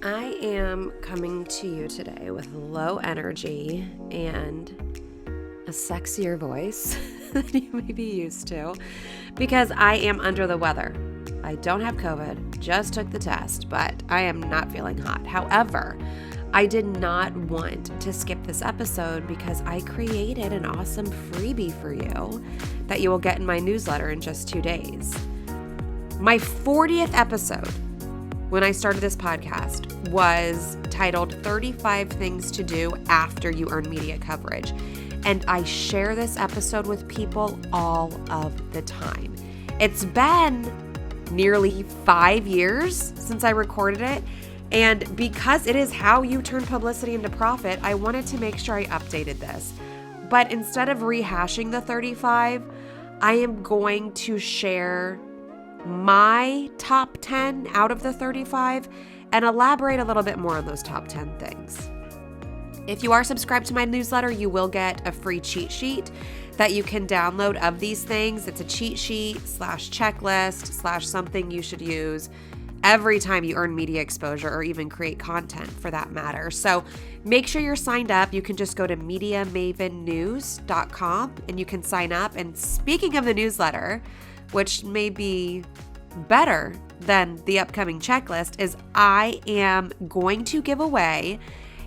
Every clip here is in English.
I am coming to you today with low energy and a sexier voice than you may be used to because I am under the weather. I don't have COVID, just took the test, but I am not feeling hot. However, I did not want to skip this episode because I created an awesome freebie for you that you will get in my newsletter in just 2 days. My 40th episode when I started this podcast was titled 35 Things to Do After You Earn Media Coverage. And I share this episode with people all of the time. It's been nearly 5 years since I recorded it. And because it is how you turn publicity into profit, I wanted to make sure I updated this. But instead of rehashing the 35, I am going to share my top 10 out of the 35 and elaborate a little bit more on those top 10 things. If you are subscribed to my newsletter, you will get a free cheat sheet that you can download of these things. It's a cheat sheet / checklist / something you should use every time you earn media exposure or even create content for that matter. So make sure you're signed up. You can just go to MediaMavenNews.com and you can sign up. And speaking of the newsletter, which may be better than the upcoming checklist, is I am going to give away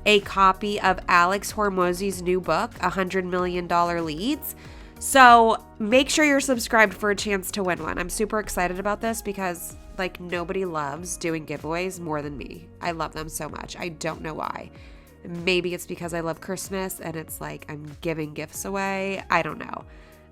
a copy of Alex Hormozi's new book, $100 Million Leads. So make sure you're subscribed for a chance to win one. I'm super excited about this because nobody loves doing giveaways more than me. I love them so much. I don't know why. Maybe it's because I love Christmas and it's like I'm giving gifts away. I don't know.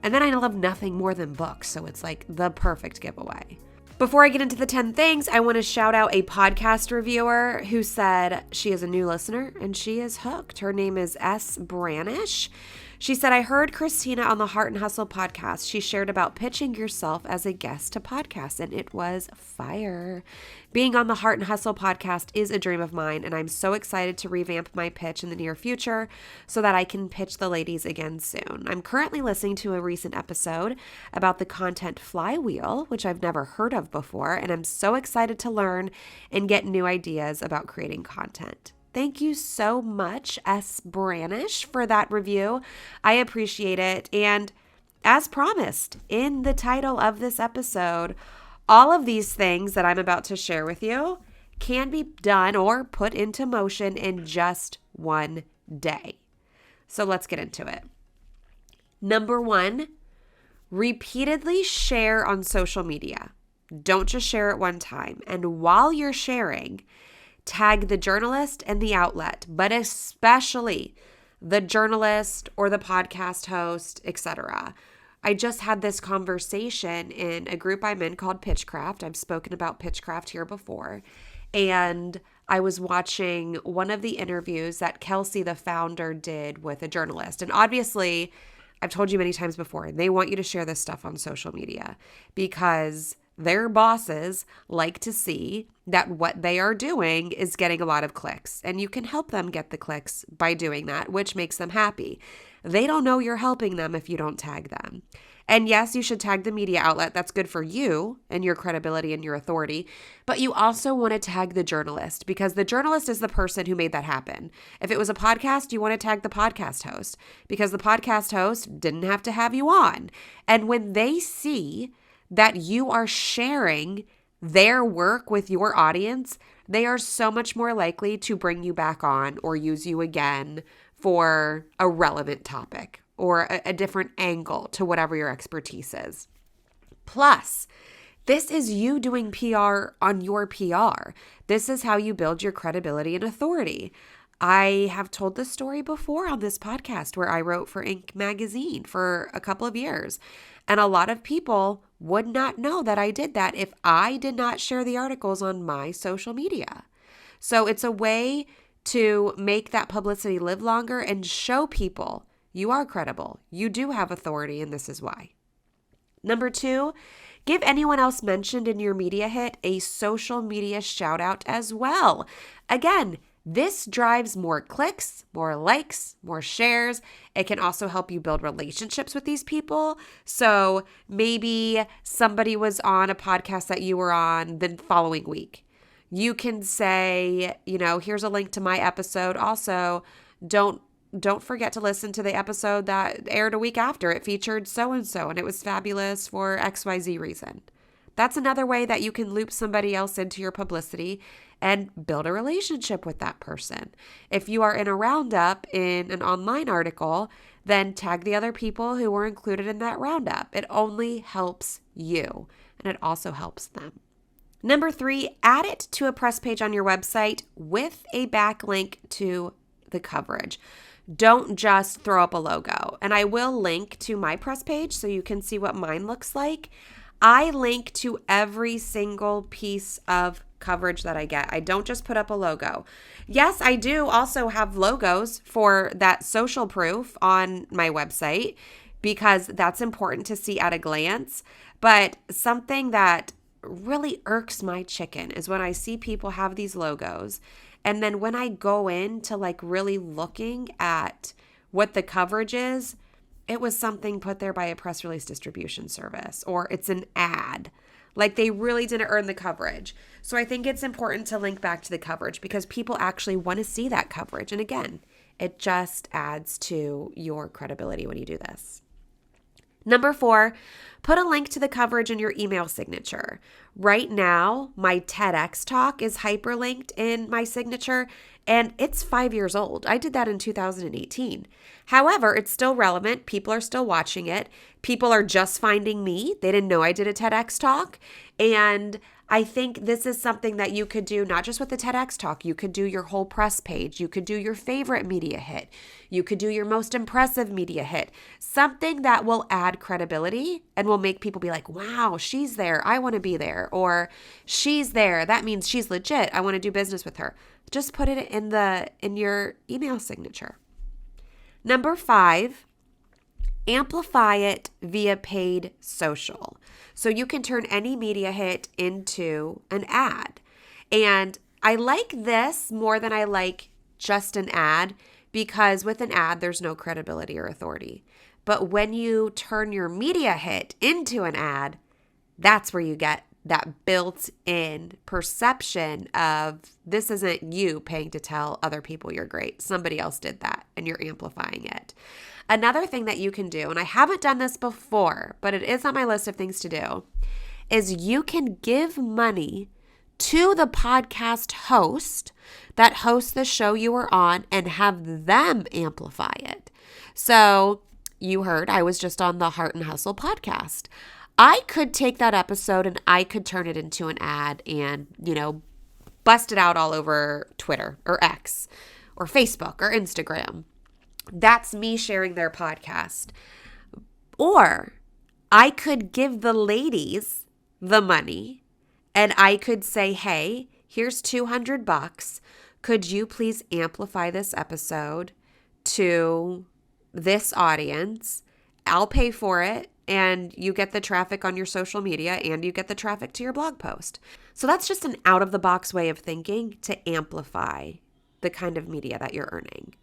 And then I love nothing more than books, so it's like the perfect giveaway. Before I get into the 10 things, I want to shout out a podcast reviewer who said she is a new listener and she is hooked. Her name is S. Branish. She said, I heard Christina on the Heart and Hustle podcast. She shared about pitching yourself as a guest to podcasts, and it was fire. Being on the Heart and Hustle podcast is a dream of mine, and I'm so excited to revamp my pitch in the near future so that I can pitch the ladies again soon. I'm currently listening to a recent episode about the content flywheel, which I've never heard of before, and I'm so excited to learn and get new ideas about creating content. Thank you so much, S. Branish, for that review. I appreciate it. And as promised in the title of this episode, all of these things that I'm about to share with you can be done or put into motion in just one day. So let's get into it. Number 1, repeatedly share on social media. Don't just share it one time. And while you're sharing, tag the journalist and the outlet, but especially the journalist or the podcast host, etc. I just had this conversation in a group I'm in called Pitchcraft. I've spoken about Pitchcraft here before. And I was watching one of the interviews that Kelsey, the founder, did with a journalist. And obviously, I've told you many times before, they want you to share this stuff on social media because their bosses like to see that what they are doing is getting a lot of clicks, and you can help them get the clicks by doing that, which makes them happy. They don't know you're helping them if you don't tag them. And yes, you should tag the media outlet. That's good for you and your credibility and your authority. But you also want to tag the journalist because the journalist is the person who made that happen. If it was a podcast, you want to tag the podcast host because the podcast host didn't have to have you on. And when they see that you are sharing their work with your audience, they are so much more likely to bring you back on or use you again for a relevant topic or a different angle to whatever your expertise is. Plus, this is you doing PR on your PR. This is how you build your credibility and authority. I have told this story before on this podcast where I wrote for Inc. magazine for a couple of years. And a lot of people would not know that I did that if I did not share the articles on my social media. So it's a way to make that publicity live longer and show people you are credible. You do have authority, and this is why. Number 2, give anyone else mentioned in your media hit a social media shout out as well. Again, this drives more clicks, more likes, more shares. It can also help you build relationships with these people. So maybe somebody was on a podcast that you were on the following week. You can say, here's a link to my episode. Also, don't forget to listen to the episode that aired a week after. It featured so-and-so, and it was fabulous for XYZ reason. That's another way that you can loop somebody else into your publicity and build a relationship with that person. If you are in a roundup in an online article, then tag the other people who were included in that roundup. It only helps you, and it also helps them. Number 3, add it to a press page on your website with a backlink to the coverage. Don't just throw up a logo. And I will link to my press page so you can see what mine looks like. I link to every single piece of coverage that I get. I don't just put up a logo. Yes, I do also have logos for that social proof on my website because that's important to see at a glance. But something that really irks my chicken is when I see people have these logos, and then when I go into really looking at what the coverage is, it was something put there by a press release distribution service, or it's an ad. They really didn't earn the coverage. So I think it's important to link back to the coverage because people actually want to see that coverage. And again, it just adds to your credibility when you do this. Number 4, put a link to the coverage in your email signature. Right now, my TEDx talk is hyperlinked in my signature, and it's 5 years old. I did that in 2018. However, it's still relevant. People are still watching it. People are just finding me. They didn't know I did a TEDx talk. And I think this is something that you could do not just with the TEDx talk. You could do your whole press page. You could do your favorite media hit. You could do your most impressive media hit. Something that will add credibility and will make people be like, wow, she's there. I want to be there. Or she's there. That means she's legit. I want to do business with her. Just put it in your email signature. Number 5, amplify it via paid social. So you can turn any media hit into an ad. And I like this more than I like just an ad because with an ad, there's no credibility or authority. But when you turn your media hit into an ad, that's where you get that built-in perception of this isn't you paying to tell other people you're great. Somebody else did that and you're amplifying it. Another thing that you can do, and I haven't done this before, but it is on my list of things to do, is you can give money to the podcast host that hosts the show you were on and have them amplify it. So you heard I was just on the Heart and Hustle podcast. I could take that episode and I could turn it into an ad and, bust it out all over Twitter or X or Facebook or Instagram. That's me sharing their podcast. Or I could give the ladies the money and I could say, hey, here's $200. Could you please amplify this episode to this audience? I'll pay for it. And you get the traffic on your social media and you get the traffic to your blog post. So that's just an out-of-the-box way of thinking to amplify the kind of media that you're earning.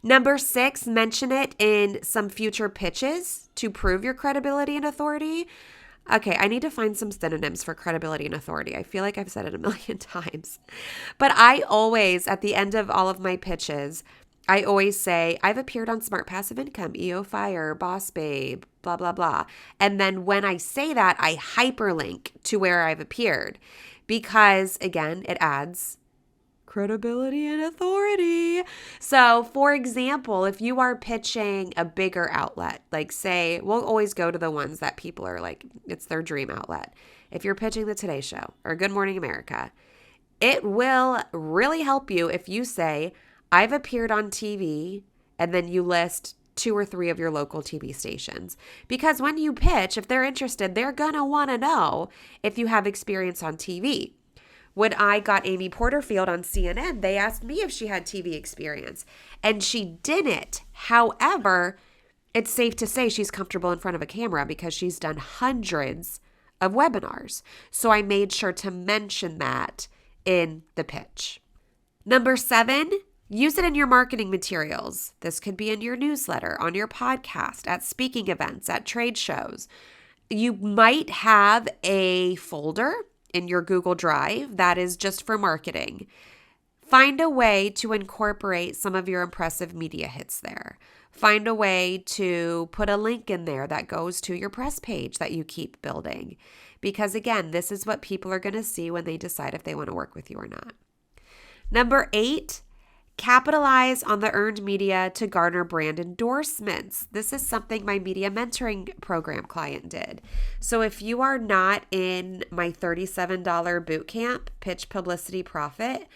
Number 6, mention it in some future pitches to prove your credibility and authority. Okay, I need to find some synonyms for credibility and authority. I feel like I've said it a million times. But I always, at the end of all of my pitches, I always say, I've appeared on Smart Passive Income, EO Fire, Boss Babe, blah, blah, blah. And then when I say that, I hyperlink to where I've appeared because, again, it adds credibility and authority. So, for example, if you are pitching a bigger outlet, like say, we'll always go to the ones that people are like, it's their dream outlet. If you're pitching the Today Show or Good Morning America, it will really help you if you say, I've appeared on TV, and then you list 2 or 3 of your local TV stations. Because when you pitch, if they're interested, they're going to want to know if you have experience on TV. When I got Amy Porterfield on CNN, they asked me if she had TV experience, and she didn't. However, it's safe to say she's comfortable in front of a camera because she's done hundreds of webinars. So I made sure to mention that in the pitch. Number 7, use it in your marketing materials. This could be in your newsletter, on your podcast, at speaking events, at trade shows. You might have a folder in your Google Drive that is just for marketing. Find a way to incorporate some of your impressive media hits there. Find a way to put a link in there that goes to your press page that you keep building. Because again, this is what people are going to see when they decide if they want to work with you or not. Number 8, capitalize on the earned media to garner brand endorsements. This is something my media mentoring program client did. So if you are not in my $37 bootcamp, Pitch, Publicity, Profit,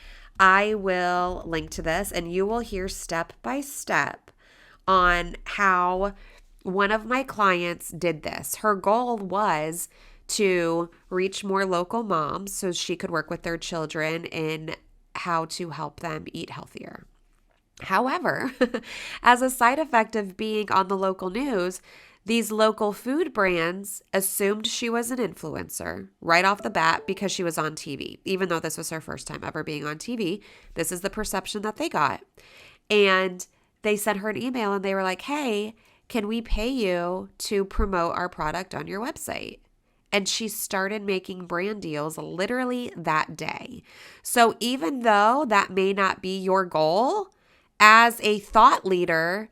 I will link to this and you will hear step by step on how one of my clients did this. Her goal was to reach more local moms so she could work with their children in how to help them eat healthier. However, as a side effect of being on the local news, these local food brands assumed she was an influencer right off the bat because she was on TV. Even though this was her first time ever being on TV, this is the perception that they got. And they sent her an email and they were like, hey, can we pay you to promote our product on your website? And she started making brand deals literally that day. So even though that may not be your goal, as a thought leader,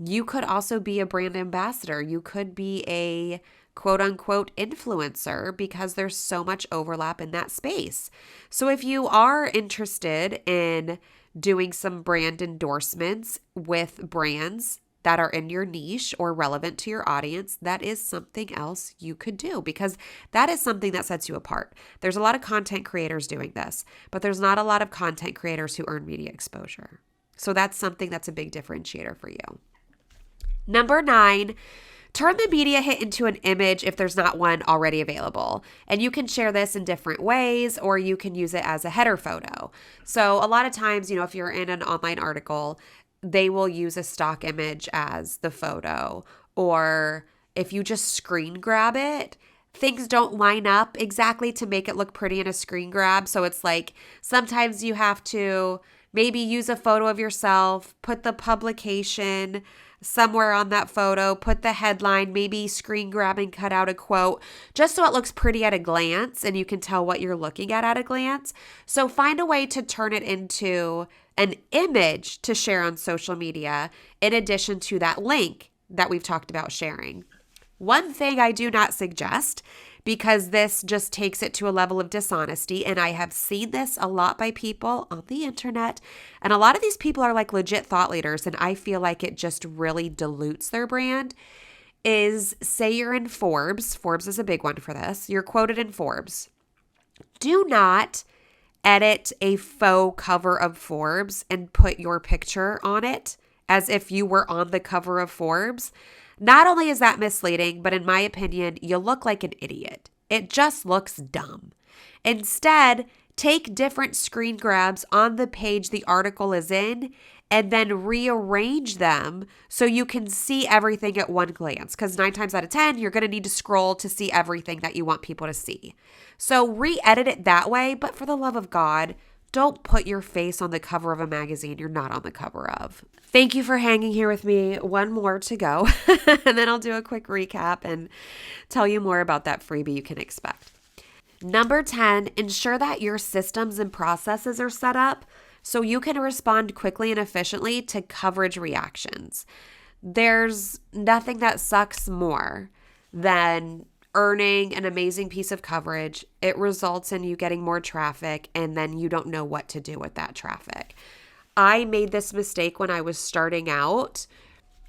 you could also be a brand ambassador. You could be a quote unquote influencer because there's so much overlap in that space. So if you are interested in doing some brand endorsements with brands that are in your niche or relevant to your audience, that is something else you could do because that is something that sets you apart. There's a lot of content creators doing this, but there's not a lot of content creators who earn media exposure. So that's something that's a big differentiator for you. Number 9, turn the media hit into an image if there's not one already available. And you can share this in different ways, or you can use it as a header photo. So a lot of times, if you're in an online article, they will use a stock image as the photo. Or if you just screen grab it, things don't line up exactly to make it look pretty in a screen grab. So it's like sometimes you have to maybe use a photo of yourself, put the publication somewhere on that photo, put the headline, maybe screen grab and cut out a quote, just so it looks pretty at a glance and you can tell what you're looking at a glance. So find a way to turn it into an image to share on social media in addition to that link that we've talked about sharing. One thing I do not suggest, because this just takes it to a level of dishonesty, and I have seen this a lot by people on the internet, and a lot of these people are like legit thought leaders, and I feel like it just really dilutes their brand, is say you're in Forbes. Forbes is a big one for this. You're quoted in Forbes. Do not edit a faux cover of Forbes and put your picture on it as if you were on the cover of Forbes. Not only is that misleading, but in my opinion, you look like an idiot. It just looks dumb. Instead, take different screen grabs on the page the article is in and then rearrange them so you can see everything at one glance. Because 9 times out of 10, you're going to need to scroll to see everything that you want people to see. So re-edit it that way, but for the love of God, don't put your face on the cover of a magazine you're not on the cover of. Thank you for hanging here with me. One more to go, and then I'll do a quick recap and tell you more about that freebie you can expect. Number 10, ensure that your systems and processes are set up so you can respond quickly and efficiently to coverage reactions. There's nothing that sucks more than earning an amazing piece of coverage. It results in you getting more traffic, and then you don't know what to do with that traffic. I made this mistake when I was starting out.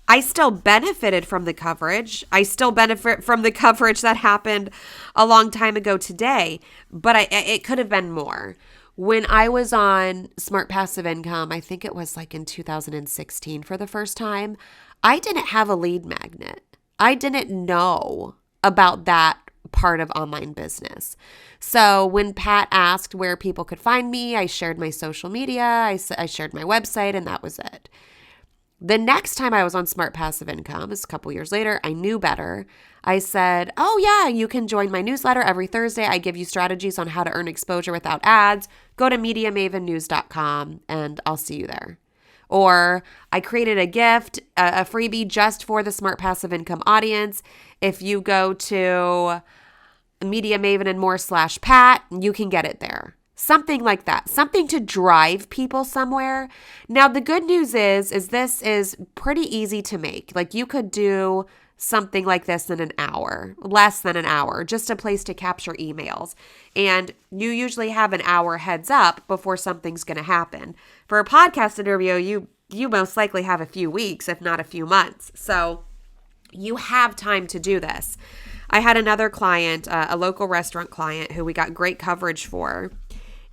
I still benefited from the coverage. I still benefit from the coverage that happened a long time ago today, but it could have been more. When I was on Smart Passive Income, I think it was like in 2016 for the first time, I didn't have a lead magnet. I didn't know about that part of online business. So when Pat asked where people could find me, I shared my social media, I shared my website, and that was it. The next time I was on Smart Passive Income, it's a couple years later, I knew better. I said, oh yeah, you can join my newsletter every Thursday. I give you strategies on how to earn exposure without ads. Go to MediaMavenNews.com and I'll see you there. Or I created a gift, a freebie just for the Smart Passive Income audience. If you go to Media Maven and more /Pat, you can get it there. Something like that. Something to drive people somewhere. Now, the good news is this is pretty easy to make. Like, you could do something like this in an hour, less than an hour, just a place to capture emails. And you usually have an hour heads up before something's going to happen. For a podcast interview, you most likely have a few weeks, if not a few months. So you have time to do this. I had another client, a local restaurant client who we got great coverage for.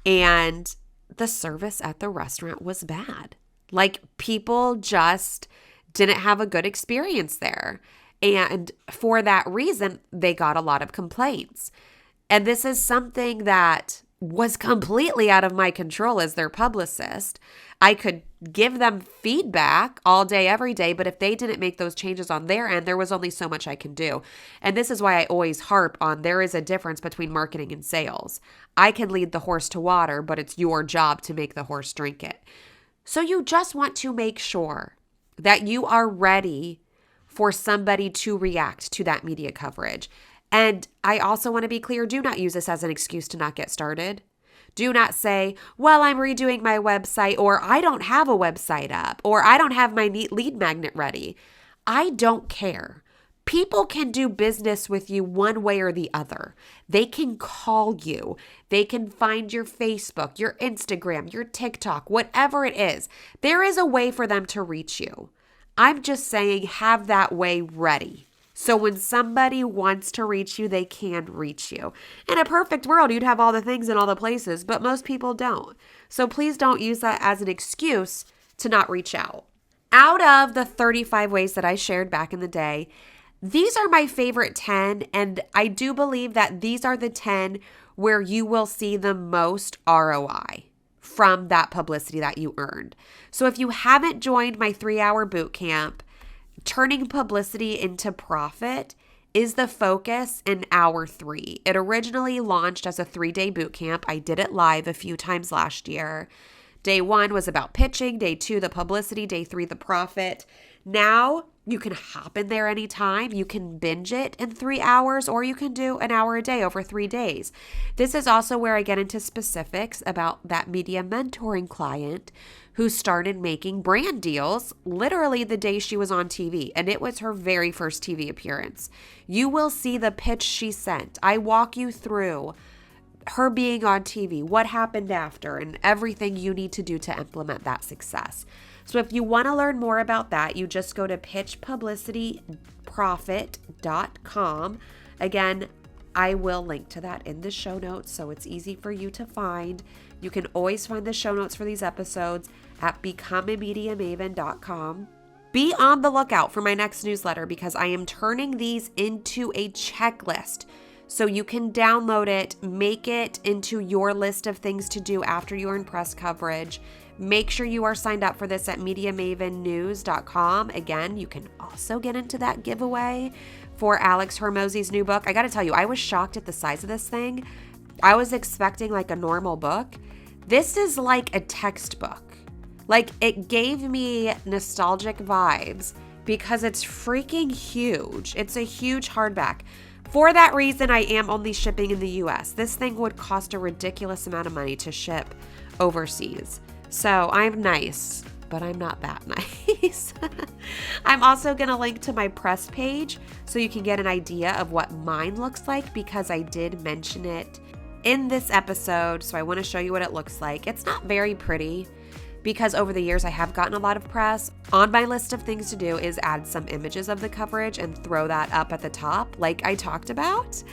And the service at the restaurant was bad. Like, people just didn't have a good experience there. And for that reason, they got a lot of complaints. And this is something that was completely out of my control as their publicist. I could give them feedback all day, every day, but if they didn't make those changes on their end, there was only so much I can do. And this is why I always harp on there is a difference between marketing and sales. I can lead the horse to water, but it's your job to make the horse drink it. So you just want to make sure that you are ready for somebody to react to that media coverage. And I also want to be clear, do not use this as an excuse to not get started. Do not say, well, I'm redoing my website, or I don't have a website up, or I don't have my lead magnet ready. I don't care. People can do business with you one way or the other. They can call you. They can find your Facebook, your Instagram, your TikTok, whatever it is. There is a way for them to reach you. I'm just saying, have that way ready. So when somebody wants to reach you, they can reach you. In a perfect world, you'd have all the things in all the places, but most people don't. So please don't use that as an excuse to not reach out. Out of the 35 ways that I shared back in the day, these are my favorite 10, and I do believe that these are the 10 where you will see the most ROI from that publicity that you earned. So if you haven't joined my 3-hour boot camp, turning publicity into profit is the focus in hour 3. It originally launched as a 3-day boot camp. I did it live a few times last year. Day 1 was about pitching. Day 2, the publicity. Day 3, the profit. Now you can hop in there anytime. You can binge it in 3 hours, or you can do an hour a day over 3 days. This is also where I get into specifics about that media mentoring client who started making brand deals literally the day she was on TV. And it was her very first TV appearance. You will see the pitch she sent. I walk you through her being on TV, what happened after, and everything you need to do to implement that success. So if you want to learn more about that, you just go to pitchpublicityprofit.com. Again, I will link to that in the show notes, so it's easy for you to find. You can always find the show notes for these episodes at becomeamediamaven.com. Be on the lookout for my next newsletter, because I am turning these into a checklist. So you can download it, make it into your list of things to do after you earn press coverage. Make sure you are signed up for this at MediaMavenNews.com. Again, you can also get into that giveaway for Alex Hormozy's new book. I got to tell you, I was shocked at the size of this thing. I was expecting like a normal book. This is like a textbook. Like, it gave me nostalgic vibes because it's freaking huge. It's a huge hardback. For that reason, I am only shipping in the US. This thing would cost a ridiculous amount of money to ship overseas. So I'm nice, but I'm not that nice. I'm also going to link to my press page so you can get an idea of what mine looks like, because I did mention it in this episode. So I want to show you what it looks like. It's not very pretty, because over the years I have gotten a lot of press. On my list of things to do is add some images of the coverage and throw that up at the top like I talked about.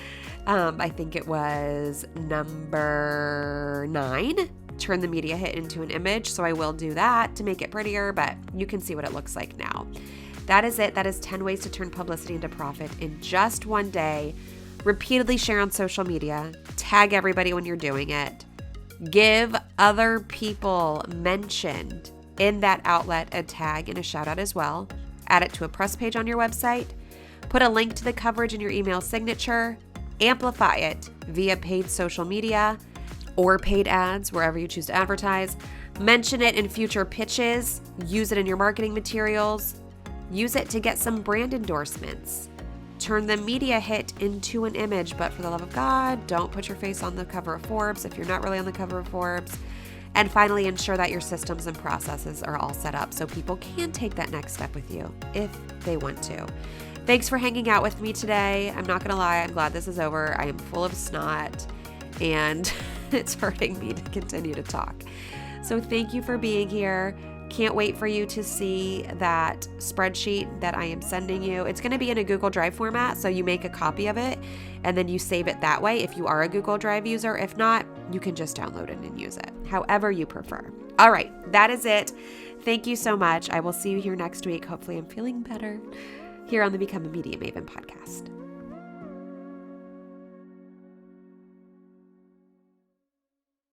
I think it was number 9, turn the media hit into an image. So I will do that to make it prettier, but you can see what it looks like now. That is it. That is 10 ways to turn publicity into profit in just one day. Repeatedly share on social media. Tag everybody when you're doing it. Give other people mentioned in that outlet a tag and a shout out as well. Add it to a press page on your website. Put a link to the coverage in your email signature. Amplify it via paid social media or paid ads, wherever you choose to advertise. Mention it in future pitches. Use it in your marketing materials. Use it to get some brand endorsements. turn the media hit into an image, but for the love of God, don't put your face on the cover of Forbes if you're not really on the cover of Forbes. And finally, ensure that your systems and processes are all set up so people can take that next step with you if they want to. Thanks for hanging out with me today. I'm not going to lie, I'm glad this is over. I am full of snot and it's hurting me to continue to talk. So thank you for being here. Can't wait for you to see that spreadsheet that I am sending you. It's going to be in a Google Drive format, so you make a copy of it and then you save it that way if you are a Google Drive user. If not, you can just download it and use it, however you prefer. All right, that is it. Thank you so much. I will see you here next week. Hopefully I'm feeling better here on the Become a Media Maven podcast.